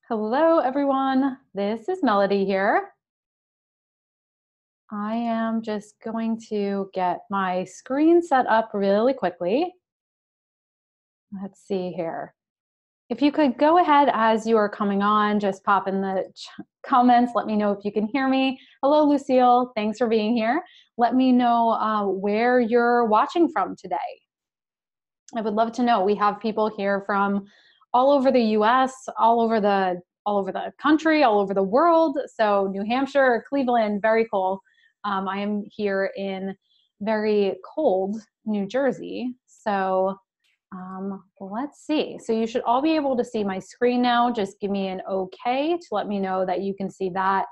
Hello, everyone. This is Melody here. I am just going to get my screen set up really quickly. Let's see here. If you could go ahead as you are coming on, just pop in the comments. Let me know if you can hear me. Hello, Lucille. Thanks for being here. Let me know where you're watching from today. I would love to know. We have people here from all over the US, all over the country, all over the world. So New Hampshire, Cleveland, very cool. I am here in very cold New Jersey. So let's see. So you should all be able to see my screen now. Just give me an okay to let me know that you can see that.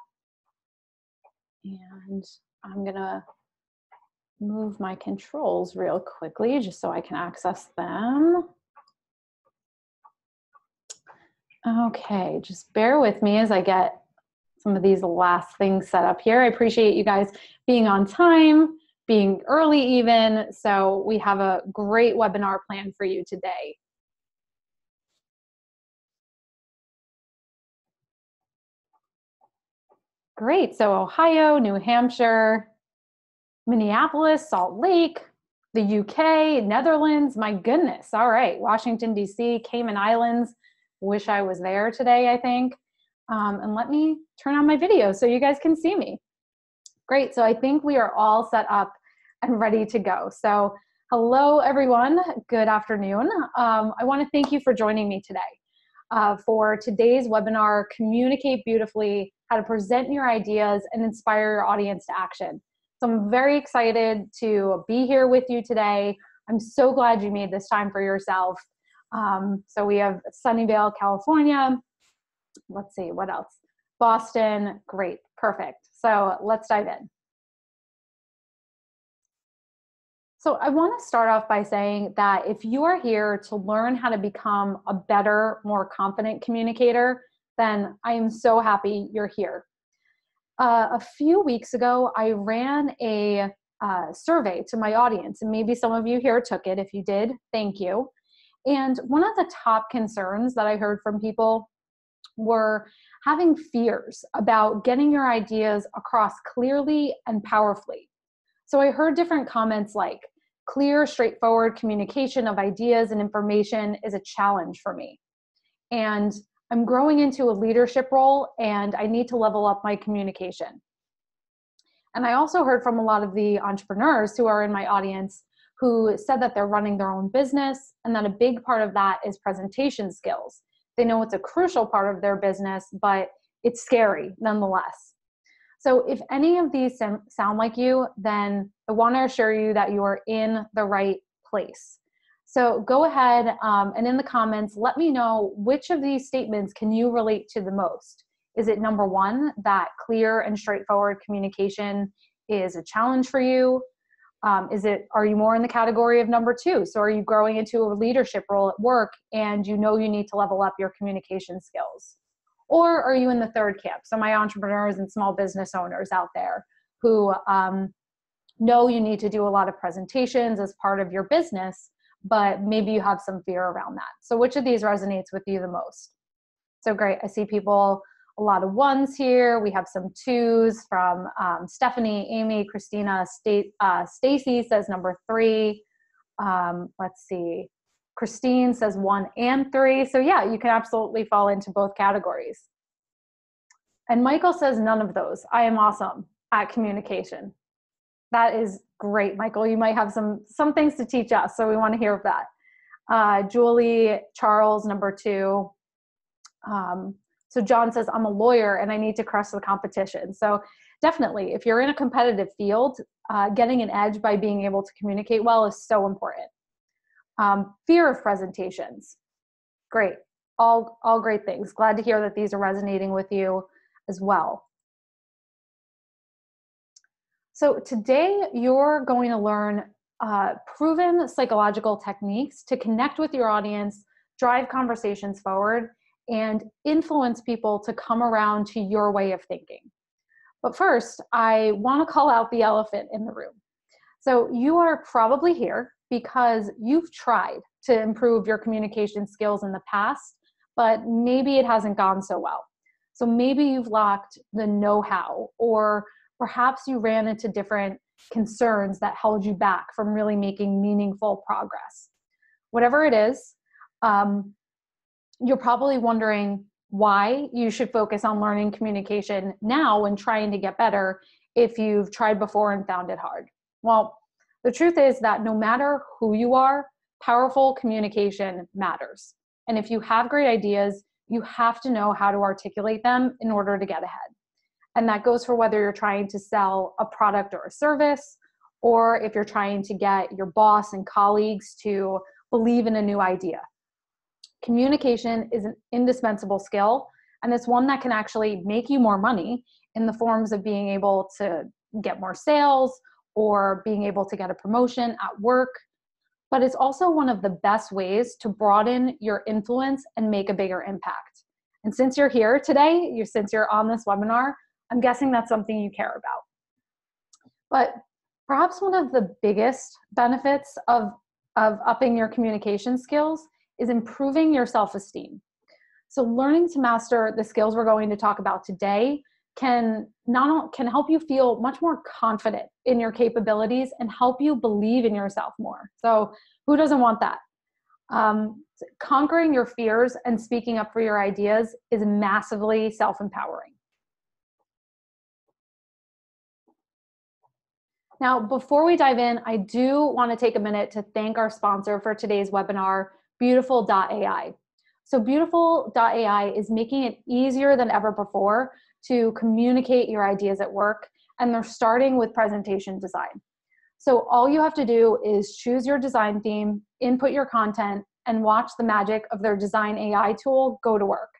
And I'm gonna move my controls real quickly just so I can access them. Okay, just bear with me as I get some of these last things set up here. I appreciate you guys being on time, being early even. So we have a great webinar planned for you today. Great, so Ohio, New Hampshire, Minneapolis, Salt Lake, the UK, Netherlands, my goodness. All right, Washington, DC, Cayman Islands. Wish I was there today, I think. And let me turn on my video so you guys can see me. Great, so I think we are all set up and ready to go. So hello, everyone. Good afternoon. I want to thank you for joining me today for today's webinar, Communicate Beautifully, How to Present Your Ideas and Inspire Your Audience to Action. So I'm very excited to be here with you today. I'm so glad you made this time for yourself. So we have Sunnyvale, California. Let's see, what else? Boston, great, perfect. So let's dive in. So I want to start off by saying that if you are here to learn how to become a better, more confident communicator, then I am so happy you're here. A few weeks ago, I ran a survey to my audience, and maybe some of you here took it. If you did, thank you. And one of the top concerns that I heard from people were having fears about getting your ideas across clearly and powerfully. So I heard different comments like, clear, straightforward communication of ideas and information is a challenge for me. And I'm growing into a leadership role and I need to level up my communication. And I also heard from a lot of the entrepreneurs who are in my audience who said that they're running their own business and that a big part of that is presentation skills. They know it's a crucial part of their business, but it's scary nonetheless. So if any of these sound like you, then I want to assure you that you are in the right place. So go ahead and in the comments, let me know which of these statements can you relate to the most. Is it number one, that clear and straightforward communication is a challenge for you? Are you more in the category of number two? So are you growing into a leadership role at work and you know you need to level up your communication skills? Or are you in the third camp? So my entrepreneurs and small business owners out there who know you need to do a lot of presentations as part of your business, but maybe you have some fear around that. So which of these resonates with you the most? So great, I see people, a lot of ones here. We have some twos from Stephanie, Amy, Christina, Stacy says number three. Let's see. Christine says 1 and 3. So yeah, you can absolutely fall into both categories. And Michael says none of those. I am awesome at communication. That is great, Michael. You might have some things to teach us, so we want to hear of that. Julie, Charles, number 2. So John says, I'm a lawyer and I need to crush the competition. So definitely, if you're in a competitive field, getting an edge by being able to communicate well is so important. Fear of presentations. Great. All great things. Glad to hear that these are resonating with you as well. So today you're going to learn proven psychological techniques to connect with your audience, drive conversations forward, and influence people to come around to your way of thinking. But first, I want to call out the elephant in the room. So you are probably here because you've tried to improve your communication skills in the past, but maybe it hasn't gone so well. So maybe you've lacked the know-how, or perhaps you ran into different concerns that held you back from really making meaningful progress. Whatever it is, you're probably wondering why you should focus on learning communication now and trying to get better if you've tried before and found it hard. Well, the truth is that no matter who you are, powerful communication matters. And if you have great ideas, you have to know how to articulate them in order to get ahead. And that goes for whether you're trying to sell a product or a service, or if you're trying to get your boss and colleagues to believe in a new idea. Communication is an indispensable skill, and it's one that can actually make you more money in the forms of being able to get more sales or being able to get a promotion at work. But it's also one of the best ways to broaden your influence and make a bigger impact. And since you're here today, since you're on this webinar, I'm guessing that's something you care about. But perhaps one of the biggest benefits of upping your communication skills is improving your self-esteem. So learning to master the skills we're going to talk about today can help you feel much more confident in your capabilities and help you believe in yourself more. So who doesn't want that? Conquering your fears and speaking up for your ideas is massively self-empowering. Now, before we dive in, I do want to take a minute to thank our sponsor for today's webinar, Beautiful.AI. So Beautiful.AI is making it easier than ever before to communicate your ideas at work, and they're starting with presentation design. So all you have to do is choose your design theme, input your content, and watch the magic of their design AI tool go to work.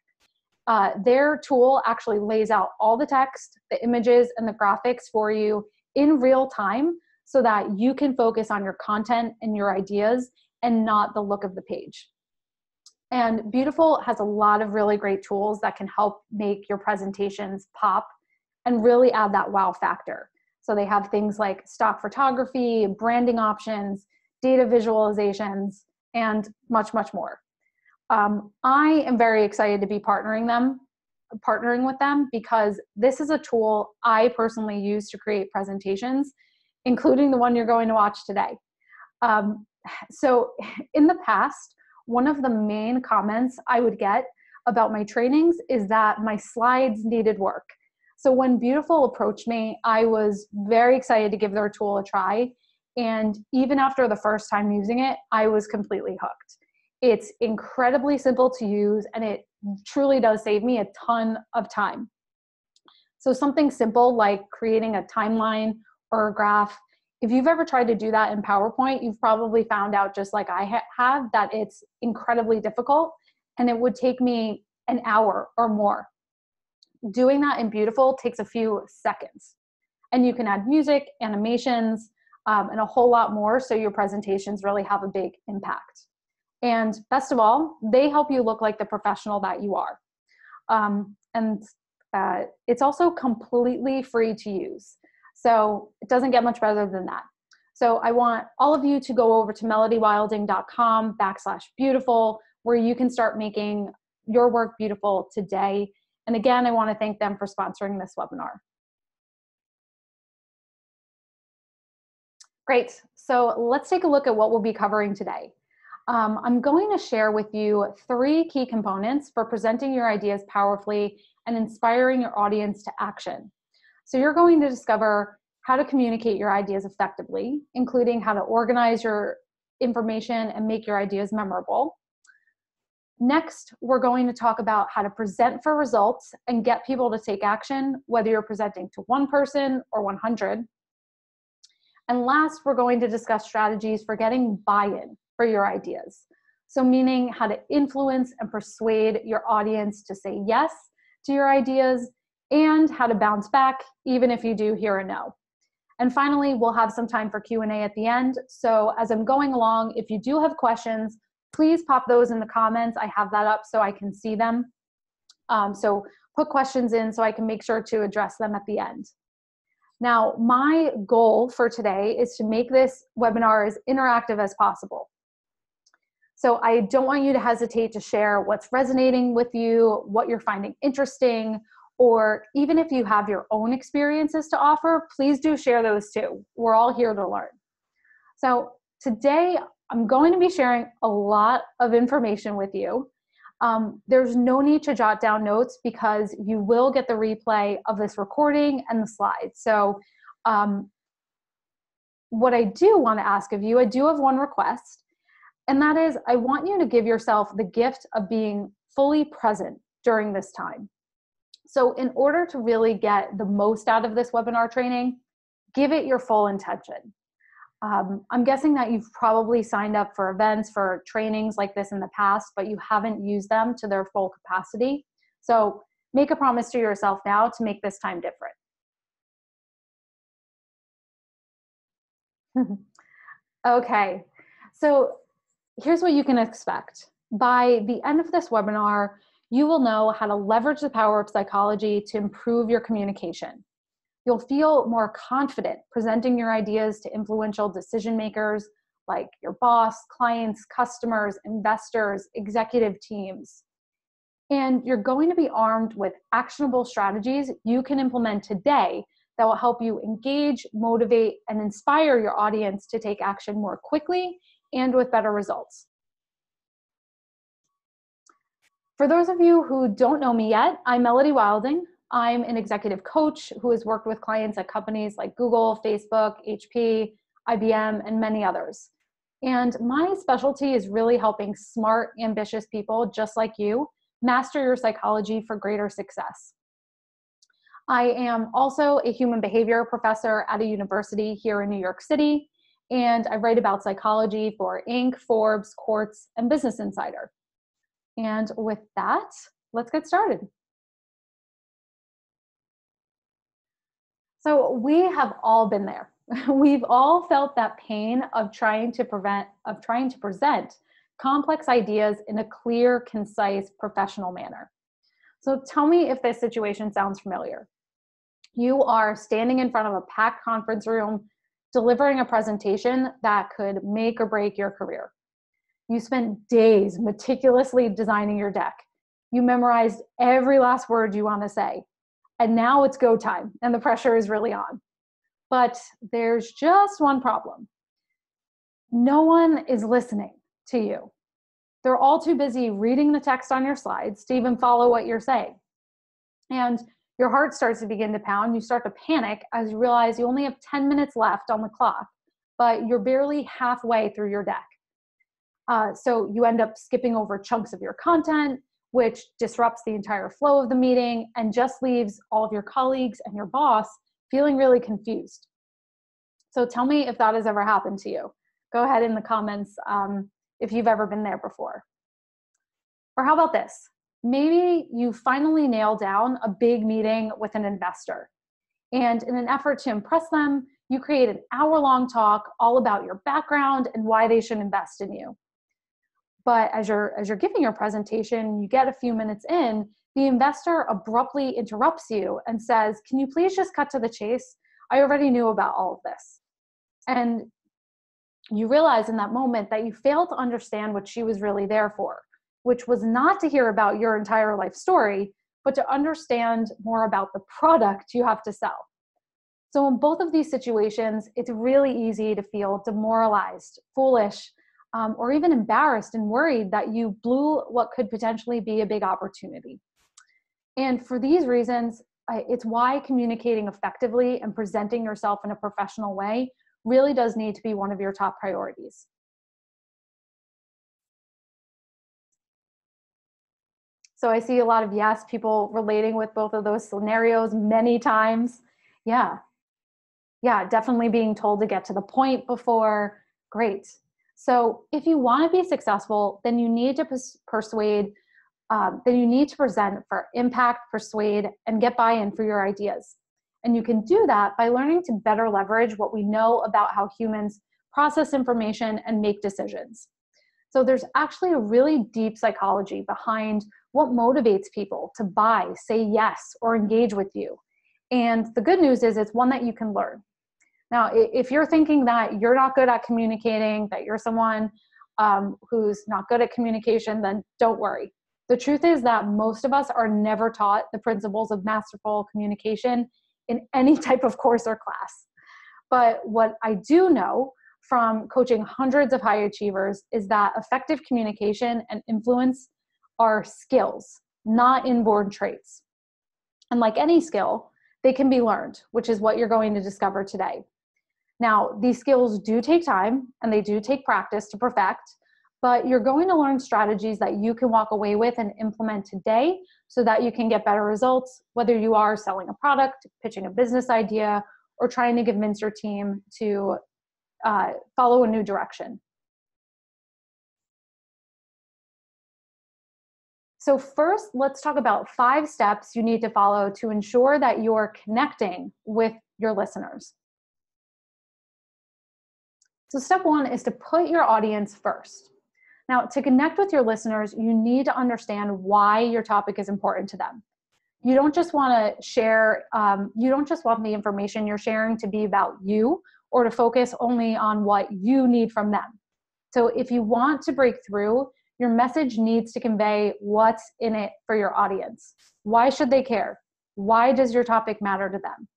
Their tool actually lays out all the text, the images, and the graphics for you in real time so that you can focus on your content and your ideas and not the look of the page. And Beautiful has a lot of really great tools that can help make your presentations pop and really add that wow factor. So they have things like stock photography, branding options, data visualizations, and much, much more. I am very excited to be partnering with them because this is a tool I personally use to create presentations, including the one you're going to watch today. So in the past, one of the main comments I would get about my trainings is that my slides needed work. So when Beautiful approached me, I was very excited to give their tool a try. And even after the first time using it, I was completely hooked. It's incredibly simple to use, and it truly does save me a ton of time. So something simple like creating a timeline or a graph, if you've ever tried to do that in PowerPoint, you've probably found out, just like I have, that it's incredibly difficult, and it would take me an hour or more. Doing that in Beautiful takes a few seconds. And you can add music, animations, and a whole lot more, so your presentations really have a big impact. And best of all, they help you look like the professional that you are. It's also completely free to use. So it doesn't get much better than that. So I want all of you to go over to melodywilding.com/beautiful, where you can start making your work beautiful today. And again, I want to thank them for sponsoring this webinar. Great. So let's take a look at what we'll be covering today. I'm going to share with you 3 key components for presenting your ideas powerfully and inspiring your audience to action. So you're going to discover how to communicate your ideas effectively, including how to organize your information and make your ideas memorable. Next, we're going to talk about how to present for results and get people to take action, whether you're presenting to 1 person or 100. And last, we're going to discuss strategies for getting buy-in for your ideas. So meaning how to influence and persuade your audience to say yes to your ideas, and how to bounce back even if you do hear a no. And finally, we'll have some time for Q&A at the end. So as I'm going along, if you do have questions, please pop those in the comments. I have that up so I can see them. So put questions in so I can make sure to address them at the end. Now, my goal for today is to make this webinar as interactive as possible. So I don't want you to hesitate to share what's resonating with you, what you're finding interesting, or even if you have your own experiences to offer, please do share those too. We're all here to learn. So today I'm going to be sharing a lot of information with you. There's no need to jot down notes because you will get the replay of this recording and the slides. So what I do want to ask of you, I do have one request. And that is, I want you to give yourself the gift of being fully present during this time. So in order to really get the most out of this webinar training, give it your full intention. I'm guessing that you've probably signed up for events, for trainings like this in the past, but you haven't used them to their full capacity. So make a promise to yourself now to make this time different. Okay, so here's what you can expect. By the end of this webinar, you will know how to leverage the power of psychology to improve your communication. You'll feel more confident presenting your ideas to influential decision makers like your boss, clients, customers, investors, executive teams. And you're going to be armed with actionable strategies you can implement today that will help you engage, motivate, and inspire your audience to take action more quickly and with better results. For those of you who don't know me yet, I'm Melody Wilding. I'm an executive coach who has worked with clients at companies like Google, Facebook, HP, IBM, and many others. And my specialty is really helping smart, ambitious people just like you master your psychology for greater success. I am also a human behavior professor at a university here in New York City, and I write about psychology for Inc., Forbes, Quartz, and Business Insider. And with that, let's get started. So we have all been there. We've all felt that pain of trying to present complex ideas in a clear, concise, professional manner. So tell me if this situation sounds familiar. You are standing in front of a packed conference room, delivering a presentation that could make or break your career. You spent days meticulously designing your deck. You memorized every last word you want to say. And now it's go time, and the pressure is really on. But there's just one problem. No one is listening to you. They're all too busy reading the text on your slides to even follow what you're saying. And your heart starts to begin to pound. You start to panic as you realize you only have 10 minutes left on the clock, but you're barely halfway through your deck. So you end up skipping over chunks of your content, which disrupts the entire flow of the meeting and just leaves all of your colleagues and your boss feeling really confused. So tell me if that has ever happened to you. Go ahead in the comments if you've ever been there before. Or how about this? Maybe you finally nail down a big meeting with an investor. And in an effort to impress them, you create an hour-long talk all about your background and why they should invest in you. But as you're giving your presentation, you get a few minutes in, the investor abruptly interrupts you and says, "Can you please just cut to the chase? I already knew about all of this." And you realize in that moment that you failed to understand what she was really there for, which was not to hear about your entire life story, but to understand more about the product you have to sell. So in both of these situations, it's really easy to feel demoralized, foolish, or even embarrassed and worried that you blew what could potentially be a big opportunity. And for these reasons, it's why communicating effectively and presenting yourself in a professional way really does need to be one of your top priorities. So I see a lot of yes, people relating with both of those scenarios many times. Yeah, definitely being told to get to the point before. Great. So if you want to be successful, then you need to present for impact, persuade, and get buy-in for your ideas. And you can do that by learning to better leverage what we know about how humans process information and make decisions. So there's actually a really deep psychology behind what motivates people to buy, say yes, or engage with you. And the good news is it's one that you can learn. Now, if you're thinking that you're not good at communicating, that you're someone who's not good at communication, then don't worry. The truth is that most of us are never taught the principles of masterful communication in any type of course or class. But what I do know from coaching hundreds of high achievers is that effective communication and influence are skills, not inborn traits. And like any skill, they can be learned, which is what you're going to discover today. Now, these skills do take time and they do take practice to perfect, but you're going to learn strategies that you can walk away with and implement today so that you can get better results, whether you are selling a product, pitching a business idea, or trying to convince your team to follow a new direction. So first, let's talk about 5 steps you need to follow to ensure that you're connecting with your listeners. So step 1 is to put your audience first. Now, to connect with your listeners, you need to understand why your topic is important to them. You don't just want to share, you don't just want the information you're sharing to be about you or to focus only on what you need from them. So if you want to break through, your message needs to convey what's in it for your audience. Why should they care? Why does your topic matter to them?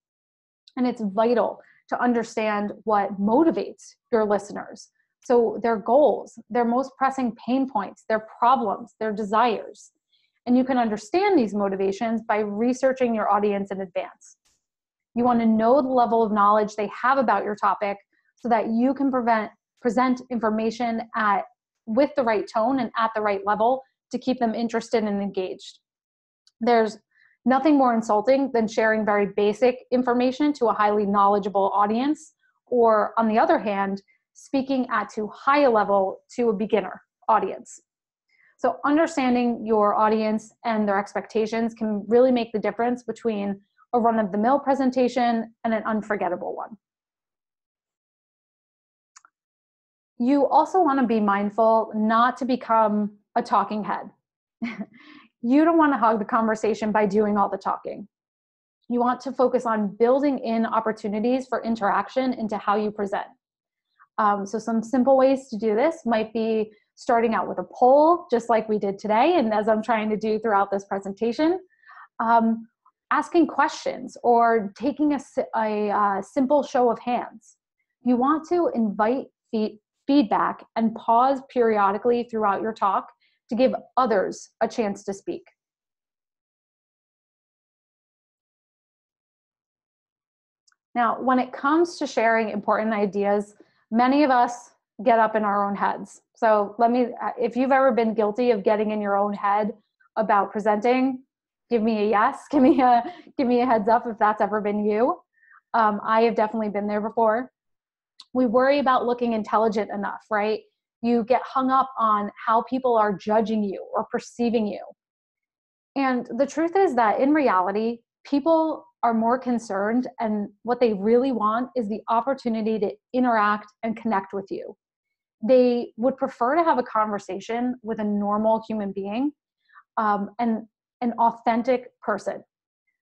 And it's vital to understand what motivates your listeners. So their goals, their most pressing pain points, their problems, their desires. And you can understand these motivations by researching your audience in advance. You want to know the level of knowledge they have about your topic so that you can present information with the right tone and at the right level to keep them interested and engaged. There's nothing more insulting than sharing very basic information to a highly knowledgeable audience, or on the other hand, speaking at too high a level to a beginner audience. So understanding your audience and their expectations can really make the difference between a run-of-the-mill presentation and an unforgettable one. You also want to be mindful not to become a talking head. You don't want to hog the conversation by doing all the talking. You want to focus on building in opportunities for interaction into how you present. So some simple ways to do this might be starting out with a poll, just like we did today, and as I'm trying to do throughout this presentation, asking questions or taking a simple show of hands. You want to invite feedback and pause periodically throughout your talk to give others a chance to speak. Now, when it comes to sharing important ideas, many of us get up in our own heads. So if you've ever been guilty of getting in your own head about presenting, give me a yes, give me a heads up if that's ever been you. I have definitely been there before. We worry about looking intelligent enough, right? You get hung up on how people are judging you or perceiving you. And the truth is that in reality, people are more concerned, and what they really want is the opportunity to interact and connect with you. They would prefer to have a conversation with a normal human being and an authentic person.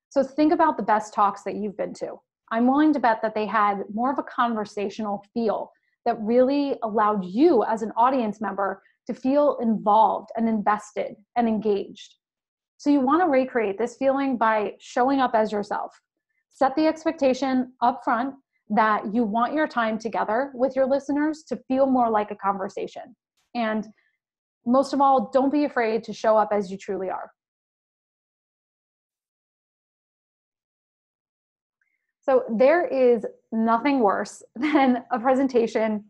So think about the best talks that you've been to. I'm willing to bet that they had more of a conversational feel that really allowed you as an audience member to feel involved and invested and engaged. So you want to recreate this feeling by showing up as yourself. Set the expectation up front that you want your time together with your listeners to feel more like a conversation. And most of all, don't be afraid to show up as you truly are. So there is nothing worse than a presentation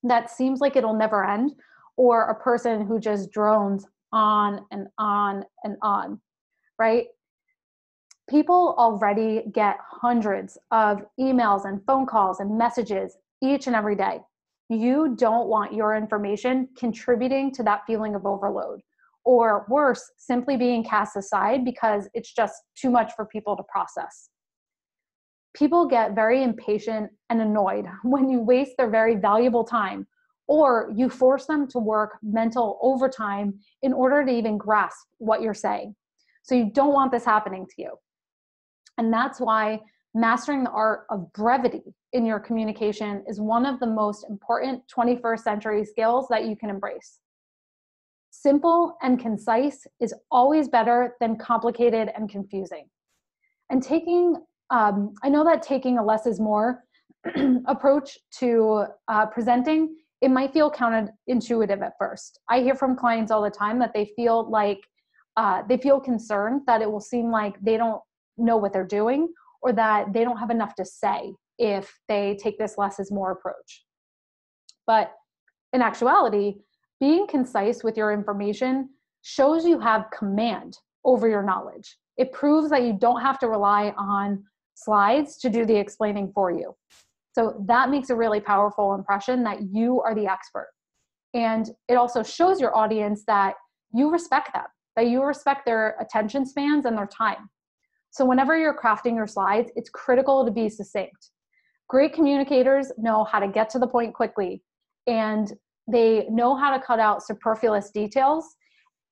that seems like it'll never end, or a person who just drones on and on and on, right? People already get hundreds of emails and phone calls and messages each and every day. You don't want your information contributing to that feeling of overload, or worse, simply being cast aside because it's just too much for people to process. People get very impatient and annoyed when you waste their very valuable time, or you force them to work mental overtime in order to even grasp what you're saying. So you don't want this happening to you. And that's why Mastering the art of brevity in your communication is one of the most important 21st century skills that you can embrace. Simple and concise is always better than complicated and confusing. And I know that taking a less is more approach to presenting, it might feel counterintuitive at first. I hear from clients all the time that they feel like they feel concerned that it will seem like they don't know what they're doing, or that they don't have enough to say if they take this less is more approach. But in actuality, being concise with your information shows you have command over your knowledge. It proves that you don't have to rely on slides to do the explaining for you. So that makes a really powerful impression that you are the expert. And it also shows your audience that you respect them, that you respect their attention spans and their time. So whenever you're crafting your slides, it's critical to be succinct. Great communicators know how to get to the point quickly, and they know how to cut out superfluous details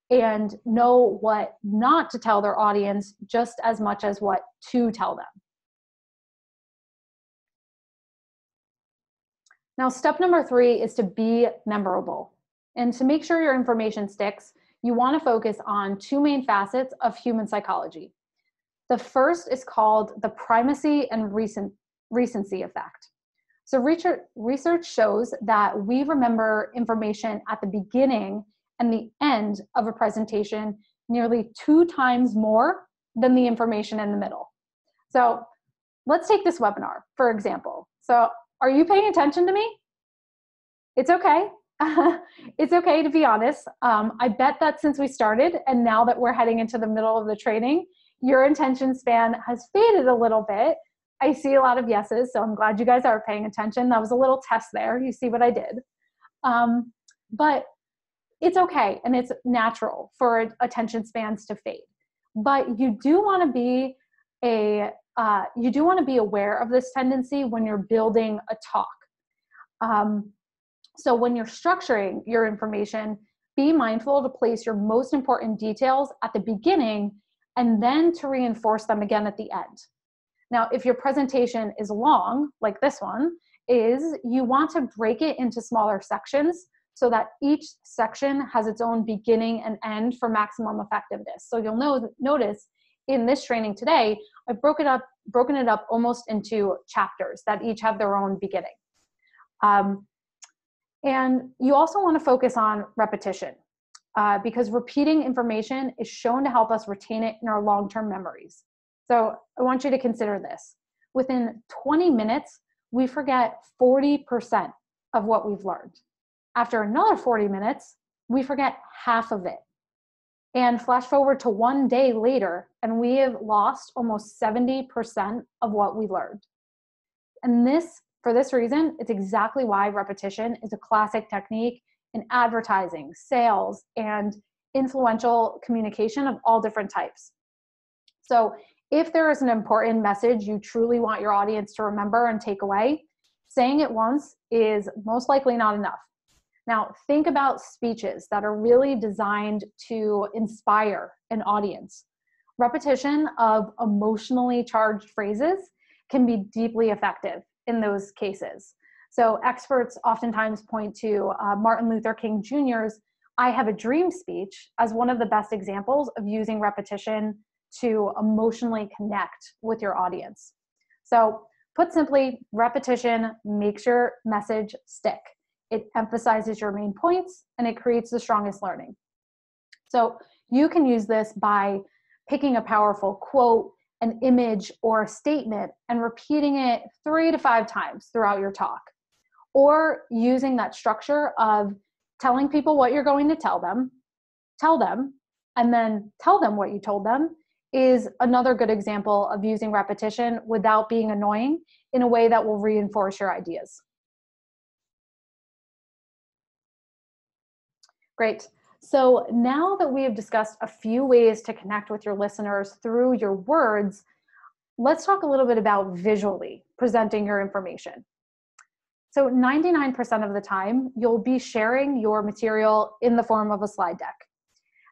and know what not to tell their audience just as much as what to tell them. Now, step number 3 is to be memorable. And to make sure your information sticks, you want to focus on 2 main facets of human psychology. The first is called the primacy and recency effect. So research shows that we remember information at the beginning and the end of a presentation nearly 2 times more than the information in the middle. So let's take this webinar, for example. So are you paying attention to me? It's okay. It's okay to be honest. I bet that since we started and now that we're heading into the middle of the training, your attention span has faded a little bit. I see a lot of yeses, so I'm glad you guys are paying attention. That was a little test there. You see what I did. But it's okay, and it's natural for attention spans to fade. But you do want to be aware of this tendency when you're building a talk. So when you're structuring your information, be mindful to place your most important details at the beginning and then to reinforce them again at the end. Now, if your presentation is long, like this one, you want to break it into smaller sections so that each section has its own beginning and end for maximum effectiveness. So you'll notice in this training today, I've broken it up almost into chapters that each have their own beginning. And you also want to focus on repetition because repeating information is shown to help us retain it in our long-term memories. So I want you to consider this. Within 20 minutes, we forget 40% of what we've learned. After another 40 minutes, we forget half of it. And flash forward to 1 day later, and we have lost almost 70% of what we learned. And for this reason, it's exactly why repetition is a classic technique in advertising, sales, and influential communication of all different types. So if there is an important message you truly want your audience to remember and take away, saying it once is most likely not enough. Now, think about speeches that are really designed to inspire an audience. Repetition of emotionally charged phrases can be deeply effective in those cases. So experts oftentimes point to Martin Luther King Jr.'s "I Have a Dream" speech as one of the best examples of using repetition to emotionally connect with your audience. So put simply, repetition makes your message stick. It emphasizes your main points and it creates the strongest learning. So you can use this by picking a powerful quote, an image, or a statement and repeating it 3 to 5 times throughout your talk. Or using that structure of telling people what you're going to tell them, and then tell them what you told them is another good example of using repetition without being annoying in a way that will reinforce your ideas. Great. So now that we have discussed a few ways to connect with your listeners through your words, let's talk a little bit about visually presenting your information. So 99% of the time, you'll be sharing your material in the form of a slide deck.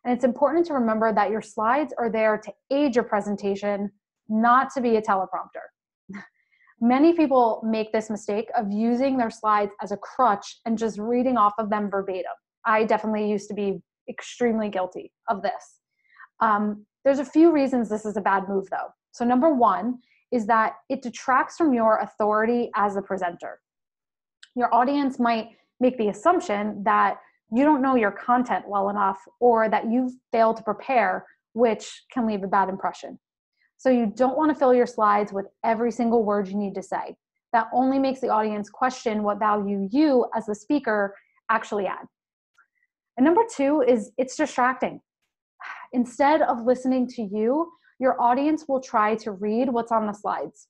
And it's important to remember that your slides are there to aid your presentation, not to be a teleprompter. Many people make this mistake of using their slides as a crutch and just reading off of them verbatim. I definitely used to be extremely guilty of this. There's a few reasons this is a bad move, though. So number one is that it detracts from your authority as a presenter. Your audience might make the assumption that you don't know your content well enough or that you've failed to prepare, which can leave a bad impression. So you don't want to fill your slides with every single word you need to say. That only makes the audience question what value you as the speaker actually add. And number two is it's distracting. Instead of listening to you, your audience will try to read what's on the slides.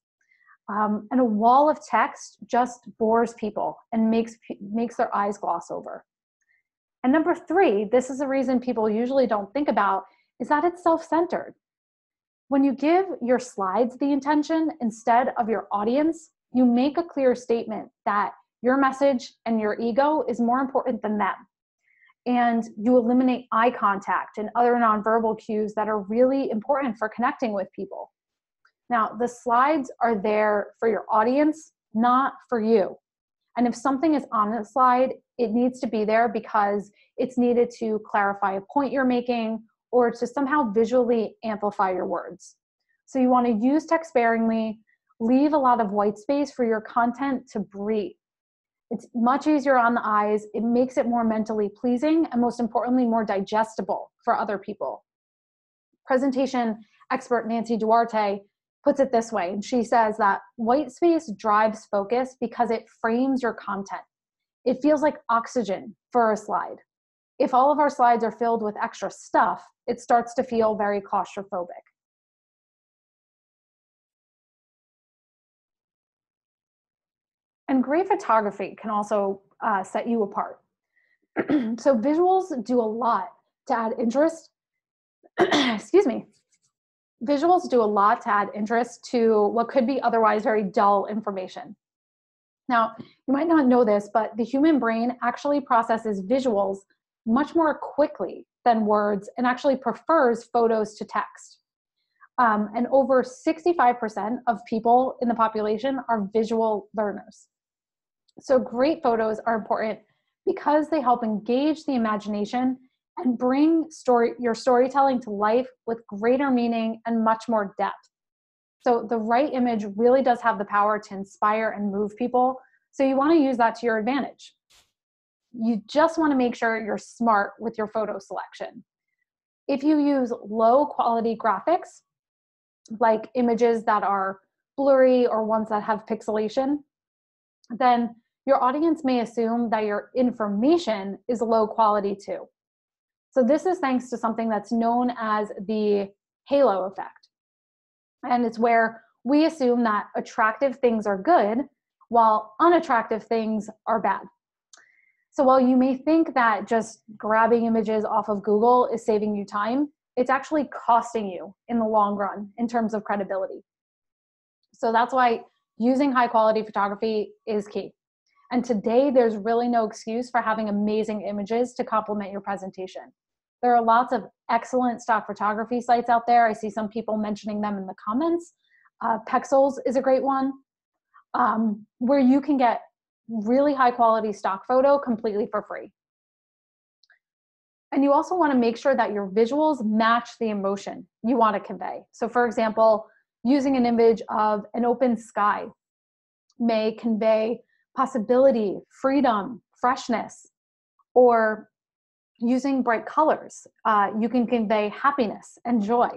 And a wall of text just bores people and makes their eyes gloss over. And number three, this is a reason people usually don't think about, is that it's self-centered. When you give your slides the intention instead of your audience, you make a clear statement that your message and your ego is more important than them. And you eliminate eye contact and other nonverbal cues that are really important for connecting with people. Now, the slides are there for your audience, not for you. And if something is on the slide, it needs to be there because it's needed to clarify a point you're making or to somehow visually amplify your words. So you want to use text sparingly, leave a lot of white space for your content to breathe. It's much easier on the eyes, it makes it more mentally pleasing, and most importantly, more digestible for other people. Presentation expert Nancy Duarte puts it this way, and she says that white space drives focus because it frames your content. It feels like oxygen for a slide. If all of our slides are filled with extra stuff, it starts to feel very claustrophobic. And great photography can also set you apart. So visuals do a lot to add interest. Excuse me. Visuals do a lot to add interest to what could be otherwise very dull information. Now, you might not know this, but the human brain actually processes visuals much more quickly than words and actually prefers photos to text. And over 65% of people in the population are visual learners. So great photos are important because they help engage the imagination and bring your storytelling to life with greater meaning and much more depth. So the right image really does have the power to inspire and move people. So you want to use that to your advantage. You just want to make sure you're smart with your photo selection. If you use low quality graphics, like images that are blurry or ones that have pixelation, then your audience may assume that your information is low quality too. So this is thanks to something that's known as the halo effect. And it's where we assume that attractive things are good while unattractive things are bad. So while you may think that just grabbing images off of Google is saving you time, it's actually costing you in the long run in terms of credibility. So that's why using high quality photography is key. And today, there's really no excuse for having amazing images to complement your presentation. There are lots of excellent stock photography sites out there. I see some people mentioning them in the comments. Pexels is a great one, where you can get really high quality stock photo completely for free. And you also want to make sure that your visuals match the emotion you want to convey. So for example, using an image of an open sky may convey possibility, freedom, freshness, or using bright colors. You can convey happiness and joy.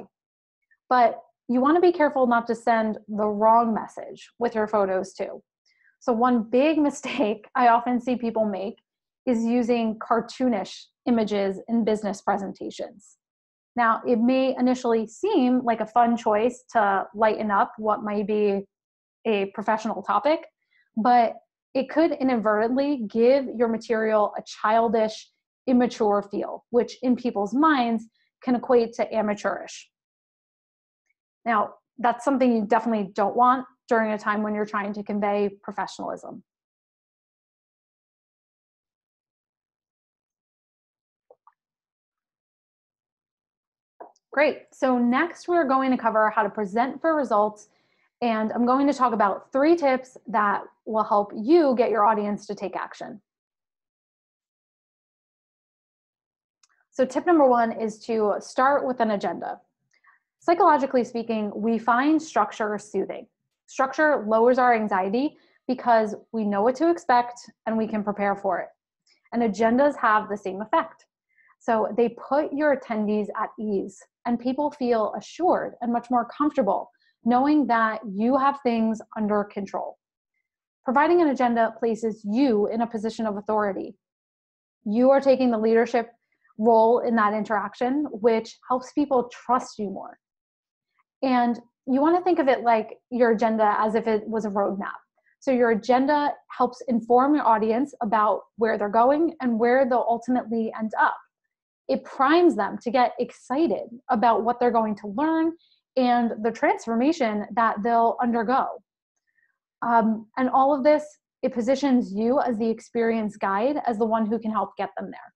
But you want to be careful not to send the wrong message with your photos too. So one big mistake I often see people make is using cartoonish images in business presentations. Now, it may initially seem like a fun choice to lighten up what might be a professional topic, but it could inadvertently give your material a childish, immature feel, which in people's minds can equate to amateurish. Now, that's something you definitely don't want during a time when you're trying to convey professionalism. Great. So next we're going to cover how to present for results And I'm going to talk about 3 tips that will help you get your audience to take action. So tip number 1 is to start with an agenda. Psychologically speaking, we find structure soothing. Structure lowers our anxiety because we know what to expect and we can prepare for it. And agendas have the same effect. So they put your attendees at ease, and people feel assured and much more comfortable knowing that you have things under control. Providing an agenda places you in a position of authority. You are taking the leadership role in that interaction, which helps people trust you more. And you want to think of it like your agenda as if it was a roadmap. So your agenda helps inform your audience about where they're going and where they'll ultimately end up. It primes them to get excited about what they're going to learn and the transformation that they'll undergo. And all of this, it positions you as the experienced guide, as the one who can help get them there.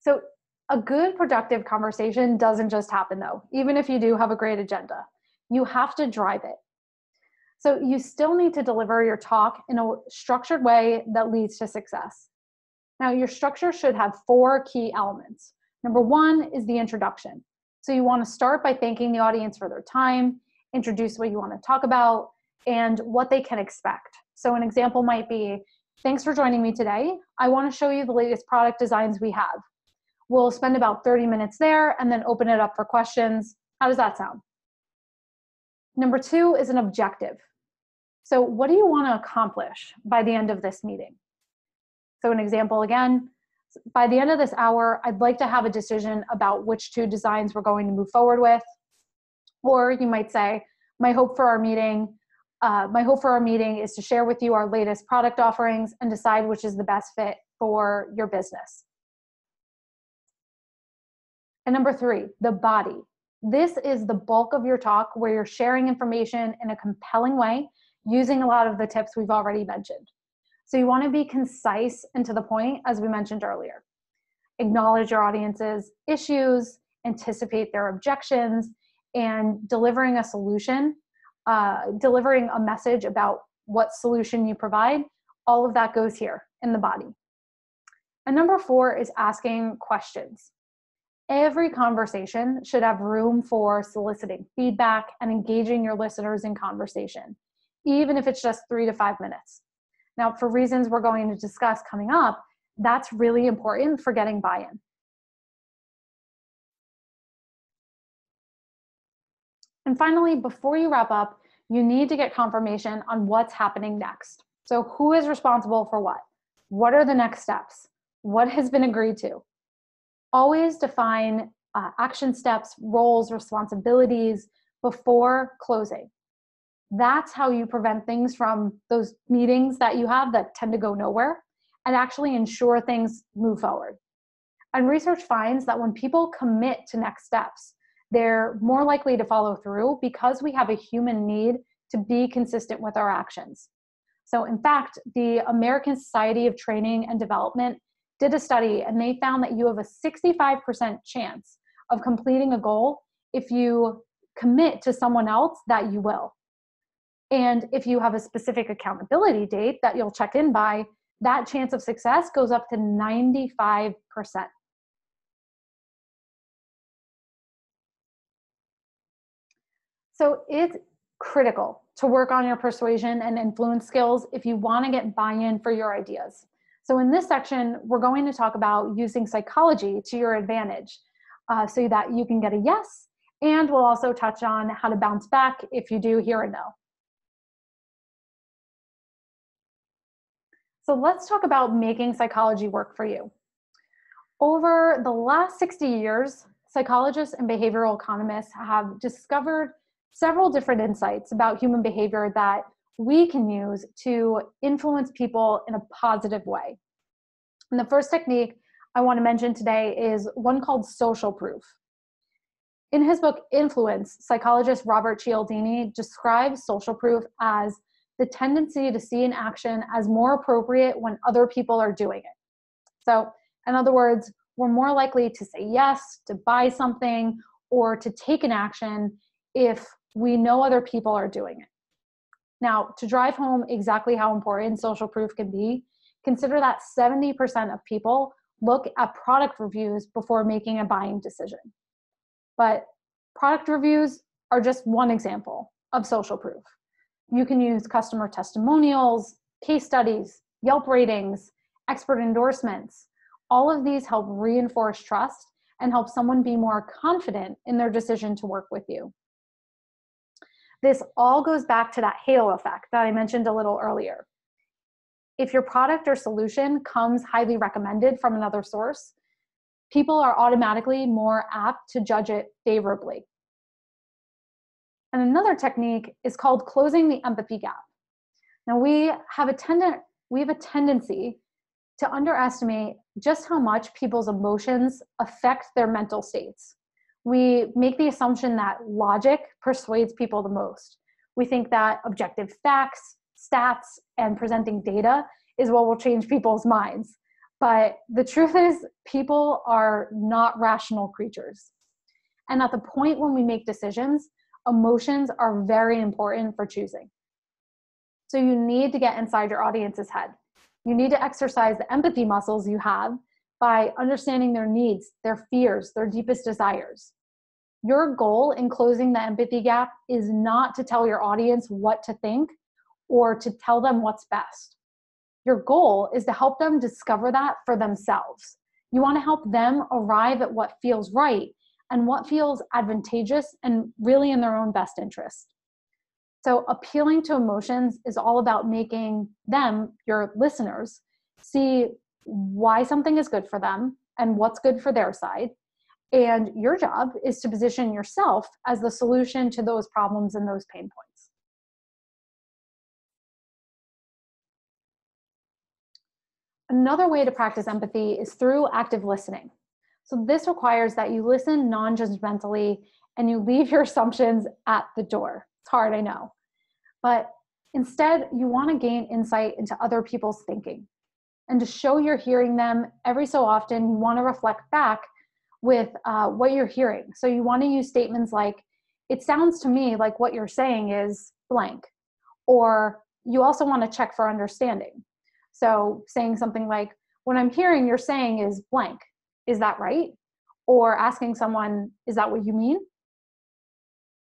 So a good productive conversation doesn't just happen though, even if you do have a great agenda. You have to drive it. So you still need to deliver your talk in a structured way that leads to success. Now, your structure should have 4 key elements. Number 1 is the introduction. So you want to start by thanking the audience for their time, introduce what you want to talk about, and what they can expect. So an example might be, thanks for joining me today. I want to show you the latest product designs we have. We'll spend about 30 minutes there and then open it up for questions. How does that sound? Number 2 is an objective. So what do you want to accomplish by the end of this meeting? So an example again, by the end of this hour, I'd like to have a decision about which 2 designs we're going to move forward with. Or you might say, my hope for our meeting is to share with you our latest product offerings and decide which is the best fit for your business. And number 3, the body. This is the bulk of your talk where you're sharing information in a compelling way using a lot of the tips we've already mentioned. So you want to be concise and to the point, as we mentioned earlier. Acknowledge your audience's issues, anticipate their objections, and delivering a solution, delivering a message about what solution you provide, all of that goes here in the body. And number 4 is asking questions. Every conversation should have room for soliciting feedback and engaging your listeners in conversation, even if it's just 3 to 5 minutes. Now, for reasons we're going to discuss coming up, that's really important for getting buy-in. And finally, before you wrap up, you need to get confirmation on what's happening next. So who is responsible for what? What are the next steps? What has been agreed to? Always define action steps, roles, responsibilities before closing. That's how you prevent things from those meetings that you have that tend to go nowhere and actually ensure things move forward. And research finds that when people commit to next steps, they're more likely to follow through because we have a human need to be consistent with our actions. So in fact, the American Society of Training and Development did a study and they found that you have a 65% chance of completing a goal if you commit to someone else that you will. And if you have a specific accountability date that you'll check in by, that chance of success goes up to 95%. So it's critical to work on your persuasion and influence skills if you want to get buy-in for your ideas. So in this section, we're going to talk about using psychology to your advantage so that you can get a yes, and we'll also touch on how to bounce back if you do hear a no. So let's talk about making psychology work for you. Over the last 60 years, psychologists and behavioral economists have discovered several different insights about human behavior that we can use to influence people in a positive way. And the first technique I want to mention today is one called social proof. In his book, Influence, psychologist Robert Cialdini describes social proof as the tendency to see an action as more appropriate when other people are doing it. So, in other words, we're more likely to say yes, to buy something, or to take an action if we know other people are doing it. Now, to drive home exactly how important social proof can be, consider that 70% of people look at product reviews before making a buying decision. But product reviews are just one example of social proof. You can use customer testimonials, case studies, Yelp ratings, expert endorsements. All of these help reinforce trust and help someone be more confident in their decision to work with you. This all goes back to that halo effect that I mentioned a little earlier. If your product or solution comes highly recommended from another source, people are automatically more apt to judge it favorably. And another technique is called closing the empathy gap. Now, we have a tendency to underestimate just how much people's emotions affect their mental states. We make the assumption that logic persuades people the most. We think that objective facts, stats, and presenting data is what will change people's minds. But the truth is, people are not rational creatures. And at the point when we make decisions, emotions are very important for choosing. So you need to get inside your audience's head. You need to exercise the empathy muscles you have by understanding their needs, their fears, their deepest desires. Your goal in closing the empathy gap is not to tell your audience what to think or to tell them what's best. Your goal is to help them discover that for themselves. You want to help them arrive at what feels right and what feels advantageous and really in their own best interest. So appealing to emotions is all about making them, your listeners, see why something is good for them and what's good for their side. And your job is to position yourself as the solution to those problems and those pain points. Another way to practice empathy is through active listening. So this requires that you listen non-judgmentally and you leave your assumptions at the door. It's hard, I know. But instead, you want to gain insight into other people's thinking. And to show you're hearing them, every so often, you want to reflect back with what you're hearing. So you want to use statements like, it sounds to me like what you're saying is blank. Or you also want to check for understanding. So saying something like, what I'm hearing you're saying is blank. Is that right? Or asking someone, is that what you mean?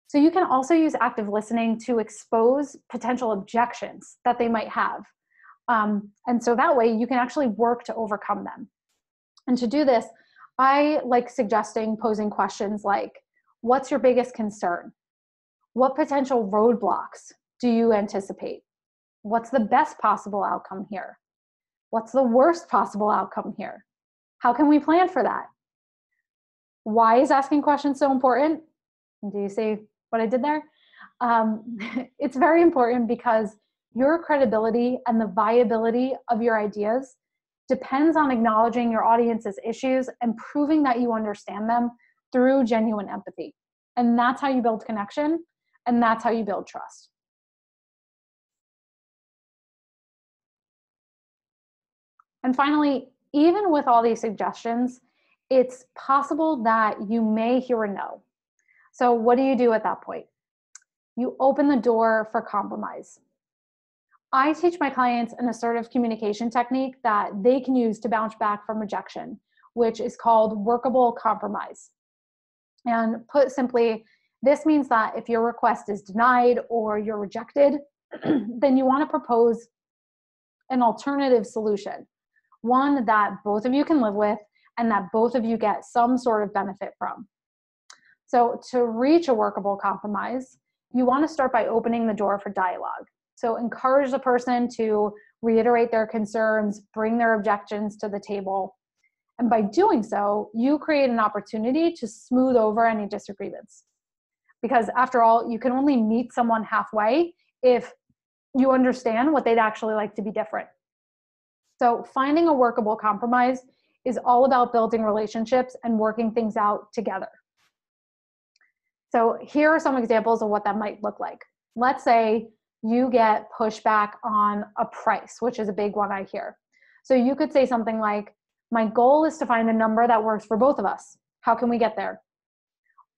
So you can also use active listening to expose potential objections that they might have. And so that way you can actually work to overcome them. And to do this, I like suggesting posing questions like, what's your biggest concern? What potential roadblocks do you anticipate? What's the best possible outcome here? What's the worst possible outcome here? How can we plan for that? Why is asking questions so important? Do you see what I did there? It's very important because your credibility and the viability of your ideas depends on acknowledging your audience's issues and proving that you understand them through genuine empathy. And that's how you build connection, and that's how you build trust. And finally, even with all these suggestions, it's possible that you may hear a no. So what do you do at that point? You open the door for compromise. I teach my clients an assertive communication technique that they can use to bounce back from rejection, which is called workable compromise. And put simply, this means that if your request is denied or you're rejected, then you want to propose an alternative solution, one that both of you can live with and that both of you get some sort of benefit from. So to reach a workable compromise, you want to start by opening the door for dialogue. So encourage the person to reiterate their concerns, bring their objections to the table. And by doing so, you create an opportunity to smooth over any disagreements. Because after all, you can only meet someone halfway if you understand what they'd actually like to be different. So finding a workable compromise is all about building relationships and working things out together. So here are some examples of what that might look like. Let's say you get pushback on a price, which is a big one I hear. So you could say something like, my goal is to find a number that works for both of us. How can we get there?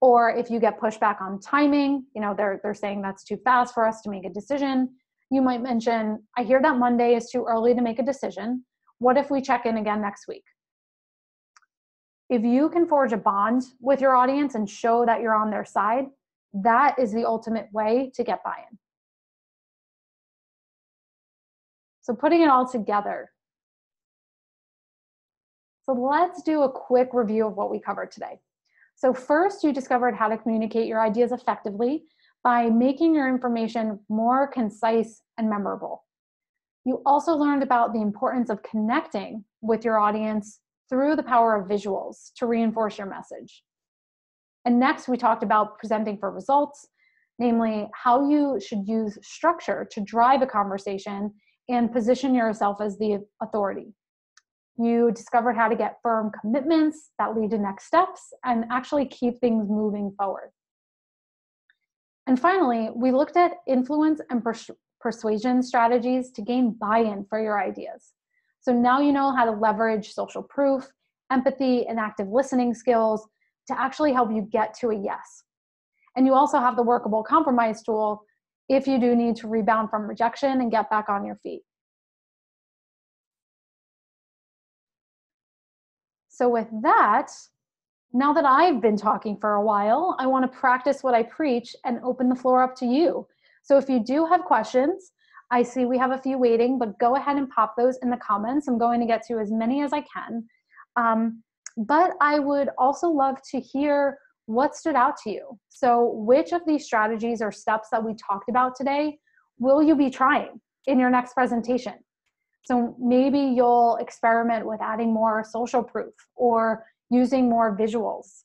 Or if you get pushback on timing, they're saying that's too fast for us to make a decision, you might mention, I hear that Monday is too early to make a decision. What if we check in again next week? If you can forge a bond with your audience and show that you're on their side, that is the ultimate way to get buy-in. So putting it all together. So let's do a quick review of what we covered today. So first, you discovered how to communicate your ideas effectively by making your information more concise and memorable. You also learned about the importance of connecting with your audience through the power of visuals to reinforce your message. And next, we talked about presenting for results, namely how you should use structure to drive a conversation and position yourself as the authority. You discovered how to get firm commitments that lead to next steps and actually keep things moving forward. And finally, we looked at influence and persuasion strategies to gain buy-in for your ideas. So now you know how to leverage social proof, empathy, and active listening skills to actually help you get to a yes. And you also have the workable compromise tool if you do need to rebound from rejection and get back on your feet. So with that, now that I've been talking for a while, I want to practice what I preach and open the floor up to you. So if you do have questions, I see we have a few waiting, but go ahead and pop those in the comments. I'm going to get to as many as I can. But I would also love to hear what stood out to you. So which of these strategies or steps that we talked about today will you be trying in your next presentation? So maybe you'll experiment with adding more social proof or using more visuals.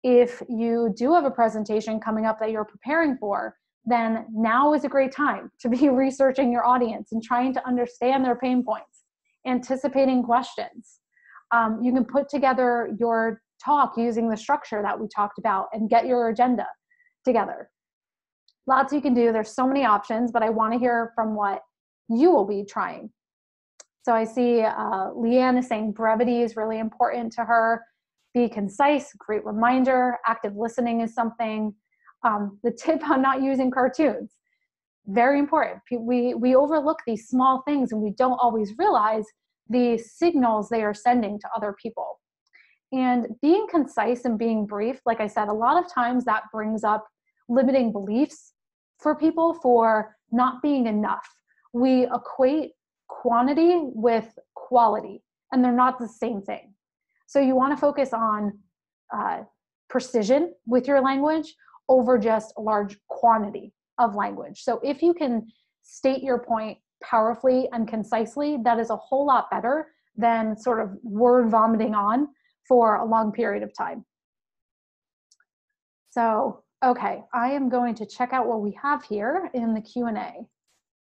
If you do have a presentation coming up that you're preparing for, then now is a great time to be researching your audience and trying to understand their pain points, anticipating questions. You can put together your talk using the structure that we talked about and get your agenda together. Lots you can do. There's so many options, but I want to hear from what you will be trying. So I see Leanne is saying brevity is really important to her. Be concise, great reminder. Active listening is something. The tip on not using cartoons, very important. We overlook these small things and we don't always realize the signals they are sending to other people. And being concise and being brief, like I said, a lot of times that brings up limiting beliefs for people for not being enough. We equate quantity with quality, and they're not the same thing. So you want to focus on precision with your language over just a large quantity of language. So if you can state your point powerfully and concisely, that is a whole lot better than sort of word vomiting on for a long period of time. So, okay, I am going to check out what we have here in the Q&A, if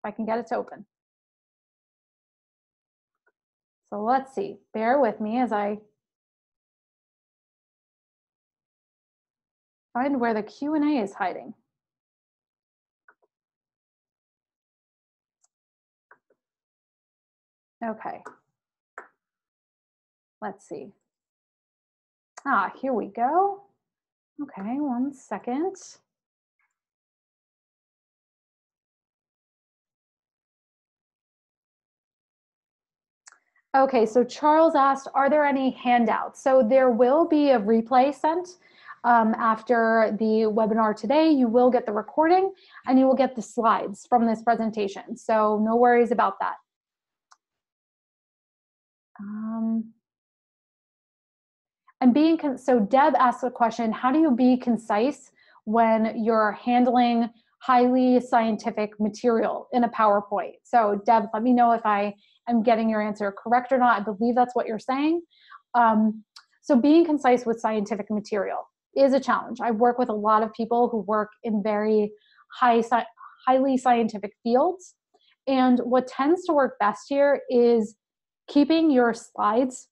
I can get it to open. So let's see, bear with me as I find where the Q&A is hiding. Okay, let's see. Here we go. Okay, 1 second. Okay, so Charles asked, are there any handouts? So there will be a replay sent after the webinar today. You will get the recording and you will get the slides from this presentation. So no worries about that. So Deb asked a question, how do you be concise when you're handling highly scientific material in a PowerPoint? So Deb, let me know if I am getting your answer correct or not. I believe that's what you're saying. So being concise with scientific material is a challenge. I work with a lot of people who work in very highly scientific fields. And what tends to work best here is keeping your slides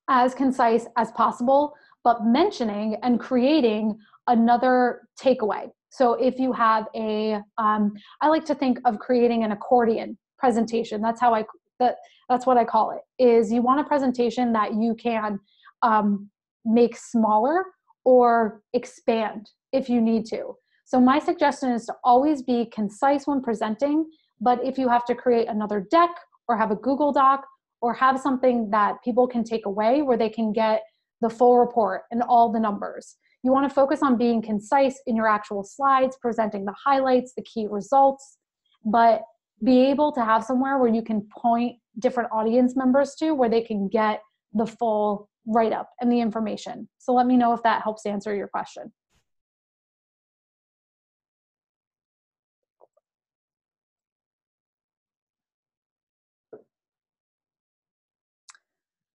as concise as possible, but mentioning and creating another takeaway. So if you have I like to think of creating an accordion presentation. That's what I call it, is you want a presentation that you can make smaller or expand if you need to. So my suggestion is to always be concise when presenting, but if you have to create another deck or have a Google Doc or have something that people can take away where they can get the full report and all the numbers, you want to focus on being concise in your actual slides, presenting the highlights, the key results, but be able to have somewhere where you can point different audience members to where they can get the full write-up and the information. So let me know if that helps answer your question.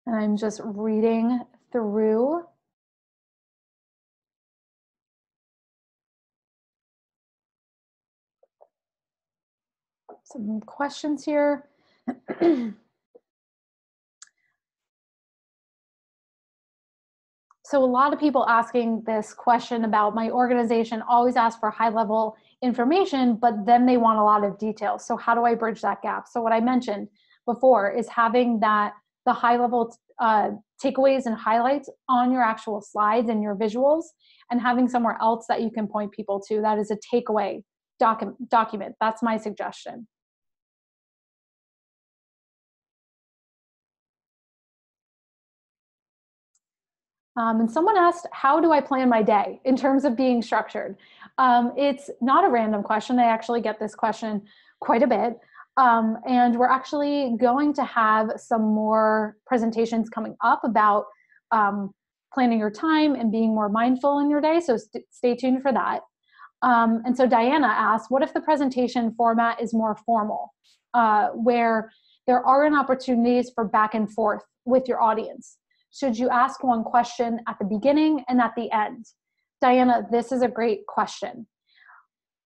And I'm just reading through some questions here. So a lot of people asking this question about my organization always ask for high level information, but then they want a lot of details. So how do I bridge that gap? So what I mentioned before is having the high level takeaways and highlights on your actual slides and your visuals, and having somewhere else that you can point people to that is a takeaway document. That's my suggestion. And someone asked, how do I plan my day in terms of being structured? It's not a random question. I actually get this question quite a bit. And we're actually going to have some more presentations coming up about planning your time and being more mindful in your day. So stay tuned for that. And so Diana asked, what if the presentation format is more formal, where there aren't opportunities for back and forth with your audience? Should you ask one question at the beginning and at the end? Diana, this is a great question.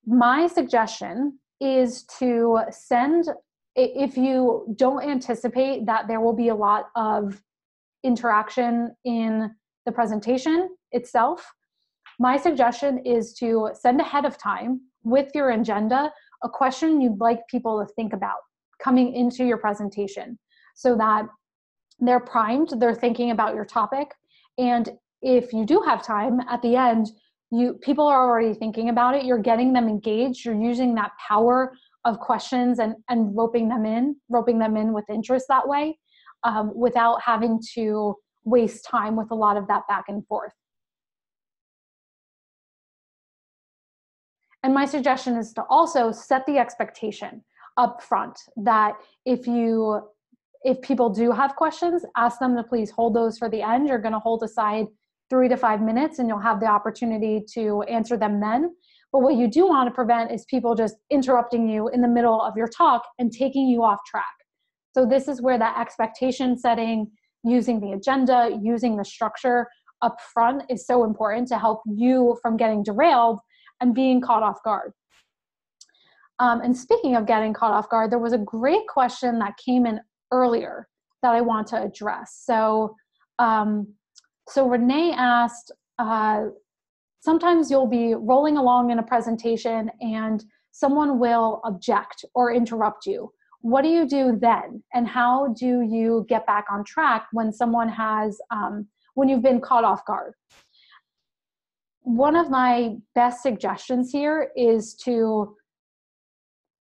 My suggestion is to send, if you don't anticipate that there will be a lot of interaction in the presentation itself, my suggestion is to send ahead of time with your agenda a question you'd like people to think about coming into your presentation, so that they're primed, they're thinking about your topic. And if you do have time at the end, people are already thinking about it, you're getting them engaged, you're using that power of questions and roping them in with interest that way, without having to waste time with a lot of that back and forth. And my suggestion is to also set the expectation up front that if people do have questions, ask them to please hold those for the end. You're going to hold aside 3 to 5 minutes and you'll have the opportunity to answer them then. But what you do want to prevent is people just interrupting you in the middle of your talk and taking you off track. So this is where that expectation setting, using the agenda, using the structure up front is so important to help you from getting derailed and being caught off guard. And speaking of getting caught off guard, there was a great question that came in earlier that I want to address. So Renee asked, sometimes you'll be rolling along in a presentation and someone will object or interrupt you. What do you do then? And how do you get back on track when someone has, when you've been caught off guard? One of my best suggestions here is to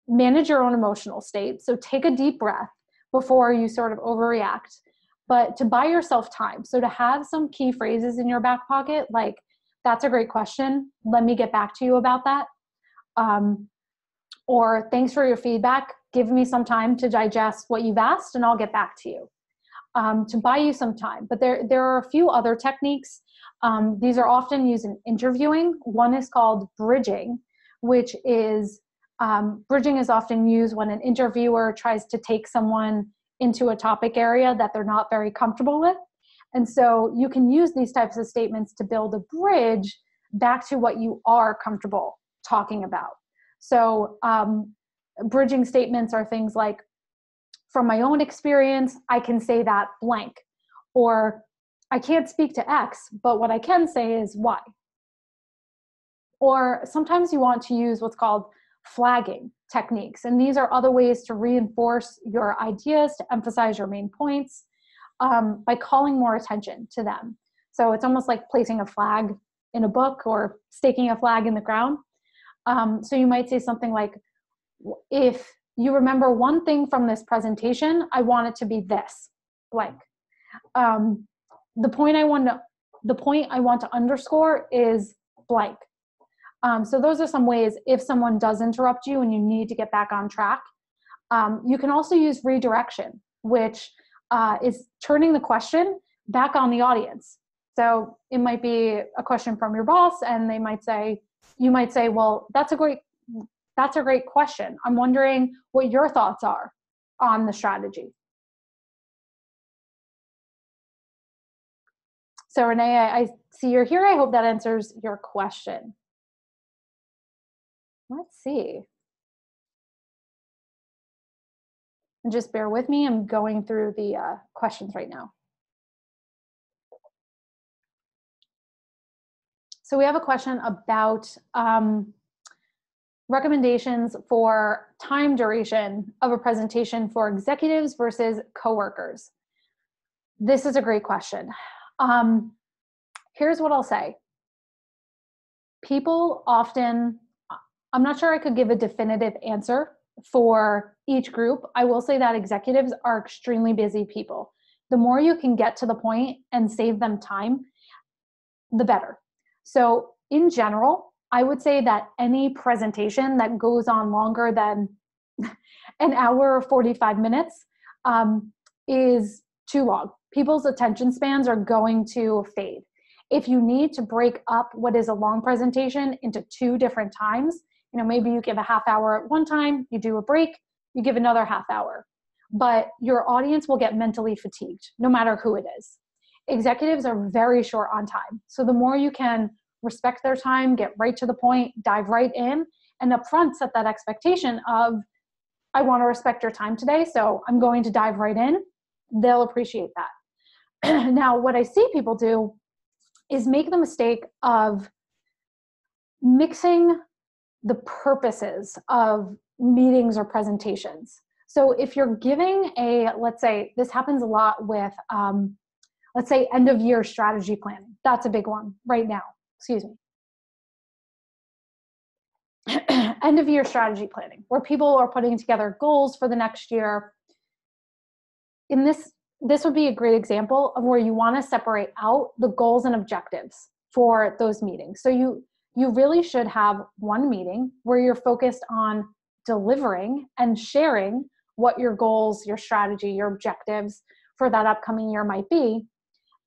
manage your own emotional state. So take a deep breath before you sort of overreact, but to buy yourself time. So to have some key phrases in your back pocket, like, that's a great question, let me get back to you about that. Or thanks for your feedback, give me some time to digest what you've asked and I'll get back to you. To buy you some time. But there are a few other techniques. These are often used in interviewing. One is called bridging, which is, bridging is often used when an interviewer tries to take someone into a topic area that they're not very comfortable with. And so you can use these types of statements to build a bridge back to what you are comfortable talking about. So bridging statements are things like, from my own experience, I can say that blank, or I can't speak to X, but what I can say is Y. Or sometimes you want to use what's called flagging techniques. And these are other ways to reinforce your ideas, to emphasize your main points, by calling more attention to them. So it's almost like placing a flag in a book or staking a flag in the ground. So you might say something like, if you remember one thing from this presentation, I want it to be this, blank. The point I want to underscore is blank. So those are some ways if someone does interrupt you and you need to get back on track. You can also use redirection, which is turning the question back on the audience. So it might be a question from your boss, and you might say, well, that's a great question. I'm wondering what your thoughts are on the strategy. So Renee, I see you're here. I hope that answers your question. Let's see. And just bear with me. I'm going through the questions right now. So we have a question about recommendations for time duration of a presentation for executives versus coworkers. This is a great question. Here's what I'll say. People often, I'm not sure I could give a definitive answer for each group. I will say that executives are extremely busy people. The more you can get to the point and save them time, the better. So in general, I would say that any presentation that goes on longer than an hour or 45 minutes is too long. People's attention spans are going to fade. If you need to break up what is a long presentation into 2 different times, maybe you give a half hour at one time, you do a break, you give another half hour. But your audience will get mentally fatigued, no matter who it is. Executives are very short on time. So the more you can respect their time, get right to the point, dive right in, and upfront set that expectation of, I want to respect your time today, so I'm going to dive right in, they'll appreciate that. Now, what I see people do is make the mistake of mixing the purposes of meetings or presentations. So if you're giving let's say, this happens a lot with, let's say, end of year strategy planning. That's a big one right now. Excuse me. End of year strategy planning, where people are putting together goals for the next year. In this would be a great example of where you want to separate out the goals and objectives for those meetings. So you really should have one meeting where you're focused on delivering and sharing what your goals, your strategy, your objectives for that upcoming year might be.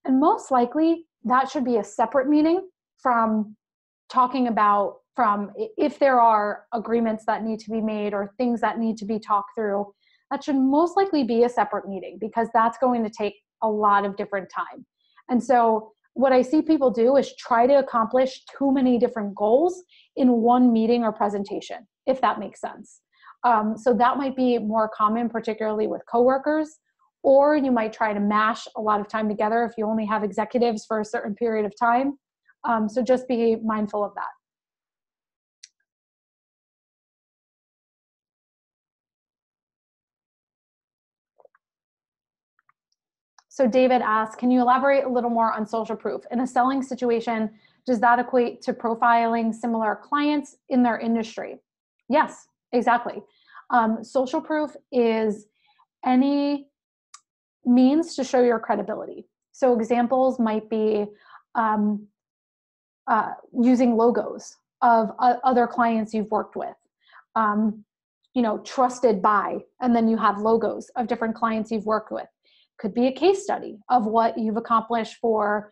And most likely that should be a separate meeting from talking about, if there are agreements that need to be made or things that need to be talked through. That should most likely be a separate meeting, because that's going to take a lot of different time. And so what I see people do is try to accomplish too many different goals in one meeting or presentation, if that makes sense. So that might be more common, particularly with coworkers, or you might try to mash a lot of time together if you only have executives for a certain period of time. So just be mindful of that. So David asks, can you elaborate a little more on social proof? In a selling situation, does that equate to profiling similar clients in their industry? Yes, exactly. Social proof is any means to show your credibility. So examples might be using logos of other clients you've worked with. Trusted by, and then you have logos of different clients you've worked with. Could be a case study of what you've accomplished for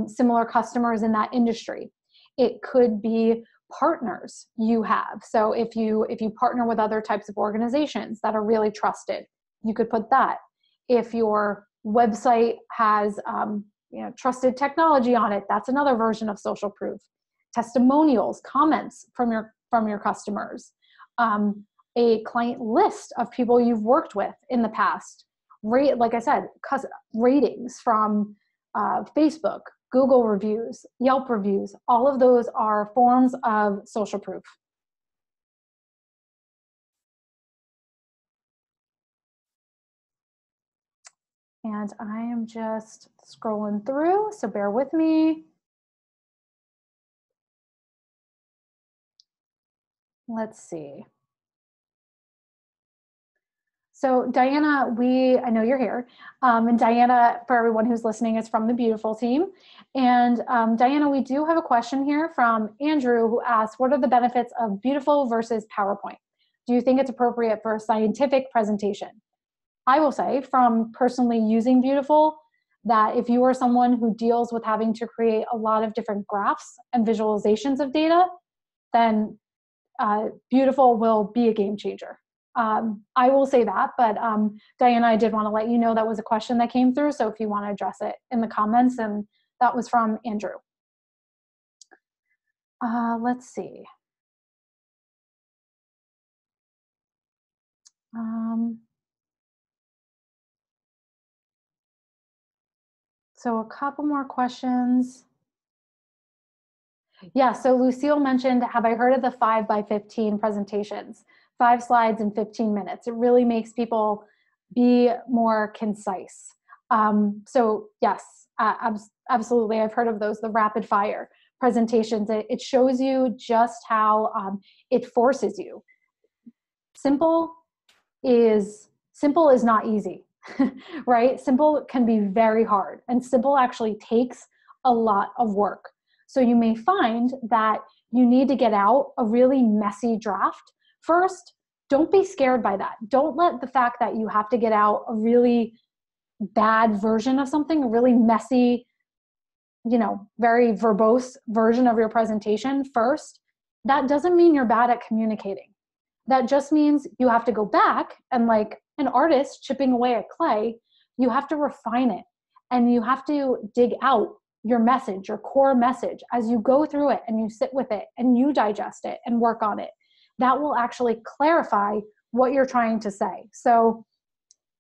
similar customers in that industry. It could be partners you have. So if you partner with other types of organizations that are really trusted, you could put that. If your website has trusted technology on it, that's another version of social proof. Testimonials, comments from your customers, a client list of people you've worked with in the past. Like I said, ratings from Facebook, Google reviews, Yelp reviews, all of those are forms of social proof. And I am just scrolling through, so bear with me. Let's see. So Diana, I know you're here, and Diana, for everyone who's listening, is from the Beautiful team. And Diana, we do have a question here from Andrew who asks, what are the benefits of Beautiful versus PowerPoint? Do you think it's appropriate for a scientific presentation? I will say, from personally using Beautiful, that if you are someone who deals with having to create a lot of different graphs and visualizations of data, then Beautiful will be a game changer. I will say that, but Diana, I did want to let you know that was a question that came through, so if you want to address it in the comments, and that was from Andrew. Let's see. So a couple more questions. Yeah, so Lucille mentioned, have I heard of the 5x15 presentations? 5 slides in 15 minutes. It really makes people be more concise. So yes, absolutely. I've heard of those, the rapid fire presentations. It shows you just how it forces you. Simple is not easy, right? Simple can be very hard, and simple actually takes a lot of work. So you may find that you need to get out a really messy draft first. Don't be scared by that. Don't let the fact that you have to get out a really bad version of something, a really messy, very verbose version of your presentation first. That doesn't mean you're bad at communicating. That just means you have to go back and, like an artist chipping away at clay, you have to refine it, and you have to dig out your message, your core message, as you go through it and you sit with it and you digest it and work on it. That will actually clarify what you're trying to say. So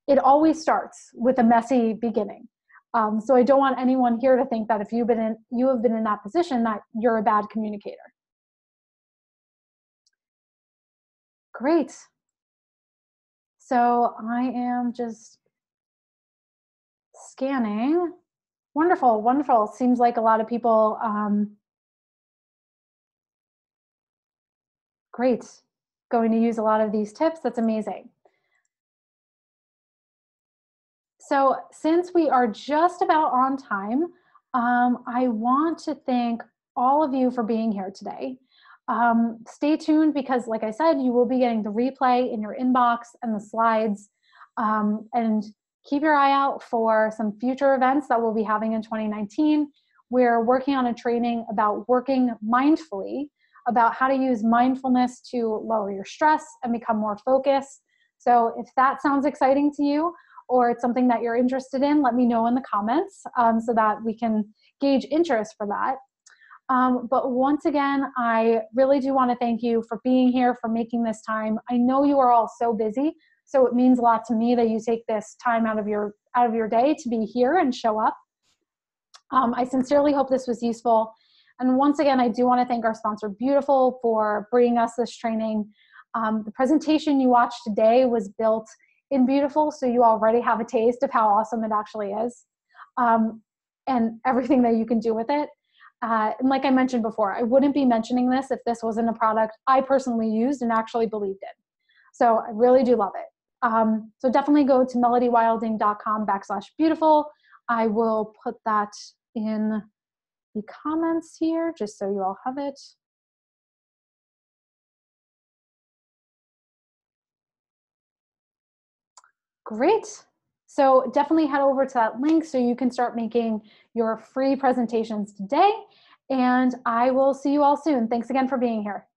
it always starts with a messy beginning. So I don't want anyone here to think that if you have been in that position, that you're a bad communicator. Great. So I am just scanning. Wonderful, wonderful. Seems like a lot of people, great, going to use a lot of these tips. That's amazing. So since we are just about on time, I want to thank all of you for being here today. Stay tuned because, like I said, you will be getting the replay in your inbox and the slides. And keep your eye out for some future events that we'll be having in 2019. We're working on a training about working mindfully, about how to use mindfulness to lower your stress and become more focused. So if that sounds exciting to you, or it's something that you're interested in, let me know in the comments so that we can gauge interest for that. But once again, I really do want to thank you for being here, for making this time. I know you are all so busy, so it means a lot to me that you take this time out of your day to be here and show up. I sincerely hope this was useful. And once again, I do want to thank our sponsor, Beautiful, for bringing us this training. The presentation you watched today was built in Beautiful, so you already have a taste of how awesome it actually is, and everything that you can do with it. And like I mentioned before, I wouldn't be mentioning this if this wasn't a product I personally used and actually believed in. So I really do love it. So definitely go to melodywilding.com/beautiful. I will put that in the comments here just so you all have it. Great. So definitely head over to that link so you can start making your free presentations today. And I will see you all soon. Thanks again for being here.